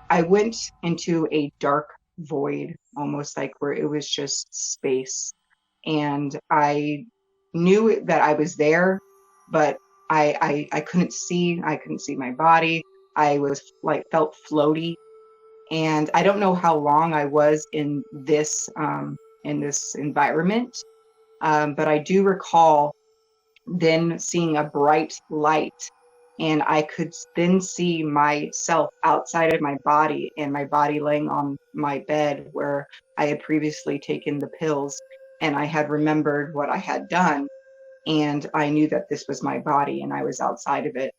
I went into a dark void, almost like where it was just space. And I knew that I was there, but I I couldn't see my body. I was like felt floaty. And I don't know how long I was in this environment, but I do recall then seeing a bright light, and I could then see myself outside of my body, and my body laying on my bed where I had previously taken the pills, and I had remembered what I had done, and I knew that this was my body and I was outside of it.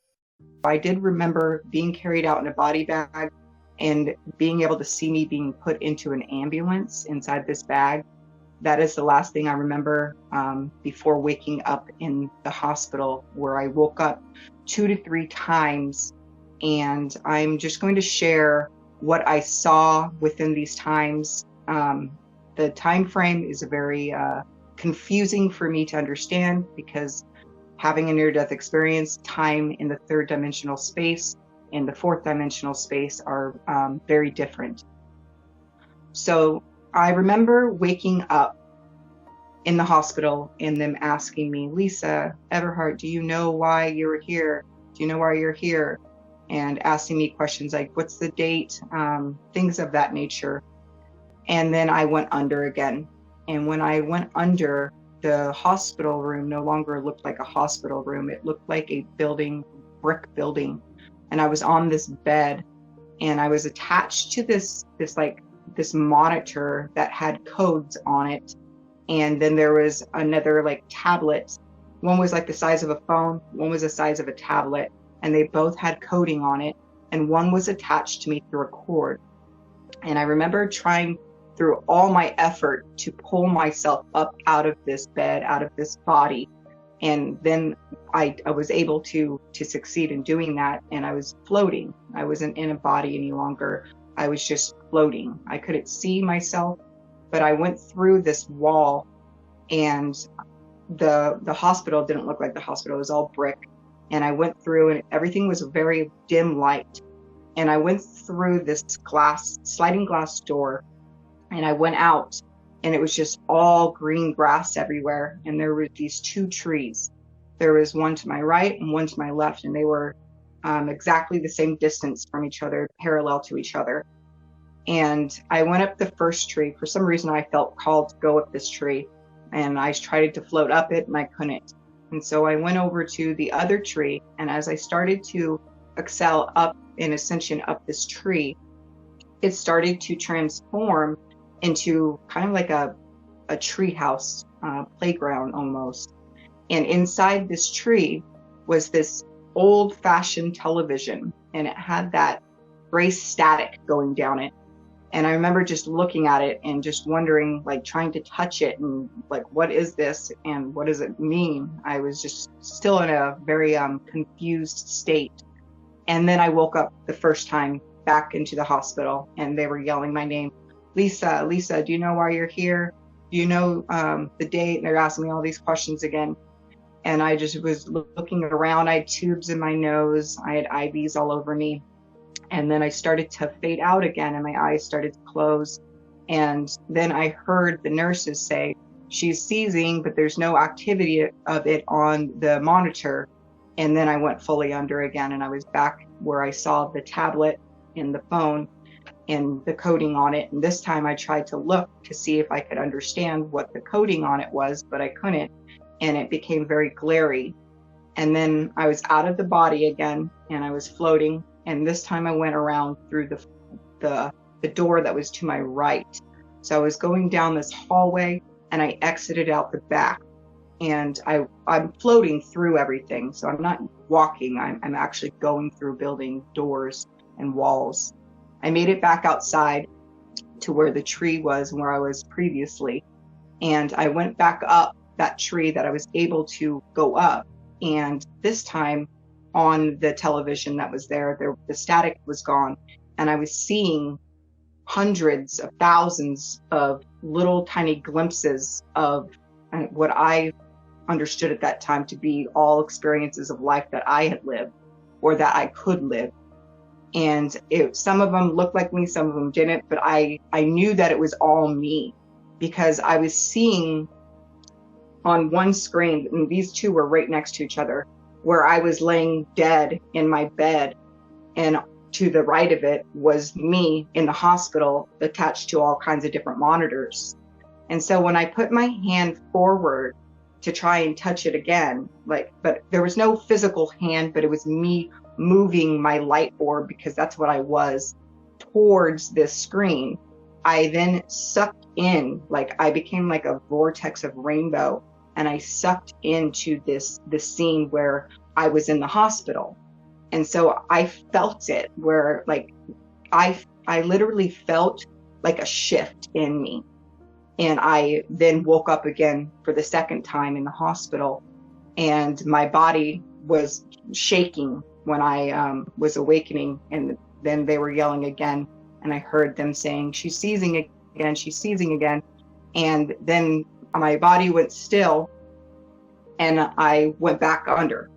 I did remember being carried out in a body bag and being able to see me being put into an ambulance inside this bag. That is the last thing I remember before waking up in the hospital, where I woke up 2 to 3 times. And I'm just going to share what I saw within these times. The time frame is very confusing for me to understand, because having a near-death experience, time in the third dimensional space and the fourth dimensional space are very different. So I remember waking up in the hospital and them asking me, Lisa Everhart, do you know why you're here? Do you know why you're here? And asking me questions like, what's the date? Things of that nature. And then I went under again. And when I went under, the hospital room no longer looked like a hospital room. It looked like a building, brick building. And I was on this bed, and I was attached to this monitor that had codes on it. And then there was another like tablet. One was like the size of a phone, one was the size of a tablet, and they both had coding on it. And one was attached to me through a cord. And I remember trying through all my effort to pull myself up out of this bed, out of this body. And then I was able to succeed in doing that. And I was floating. I wasn't in a body any longer. I was just floating. I couldn't see myself, but I went through this wall, and the hospital didn't look like the hospital. It was all brick. And I went through, and everything was a very dim light. And I went through this sliding glass door, and I went out, and it was just all green grass everywhere. And there were these 2 trees. There was one to my right and one to my left, and they were exactly the same distance from each other, parallel to each other. And I went up the first tree. For some reason, I felt called to go up this tree, and I tried to float up it, and I couldn't. And so I went over to the other tree, and as I started to excel up in ascension up this tree, it started to transform into kind of like a tree house, playground almost. And inside this tree was this old-fashioned television, and it had that gray static going down it. And I remember just looking at it and just wondering, like trying to touch it and like, what is this and what does it mean? I was just still in a very confused state. And then I woke up the first time back into the hospital, and they were yelling my name. Lisa, Lisa, do you know why you're here? Do you know the date? And they're asking me all these questions again. And I just was looking around. I had tubes in my nose. I had IVs all over me. And then I started to fade out again, and my eyes started to close. And then I heard the nurses say, she's seizing, but there's no activity of it on the monitor. And then I went fully under again, and I was back where I saw the tablet and the phone and the coding on it. And this time I tried to look to see if I could understand what the coding on it was, but I couldn't. And it became very glary. And then I was out of the body again, and I was floating. And this time I went around through the door that was to my right. So I was going down this hallway, and I exited out the back. And I'm floating through everything. So I'm not walking. I'm actually going through building doors and walls. I made it back outside to where the tree was and where I was previously. And I went back up that tree that I was able to go up. And this time on the television that was there, the static was gone. And I was seeing hundreds of thousands of little tiny glimpses of what I understood at that time to be all experiences of life that I had lived or that I could live. And some of them looked like me, some of them didn't, but I knew that it was all me, because I was seeing on one screen, and these two were right next to each other, where I was laying dead in my bed, and to the right of it was me in the hospital attached to all kinds of different monitors. And so when I put my hand forward to try and touch it again, but there was no physical hand, but it was me moving my light orb, because that's what I was, towards this screen. I then sucked in, I became like a vortex of rainbow, and I sucked into this scene where I was in the hospital. And so I felt it, where I literally felt like a shift in me. And I then woke up again for the second time in the hospital, and my body was shaking when I was awakening. And then they were yelling again, and I heard them saying, "She's seizing again, she's seizing again." And then my body went still, and I went back under.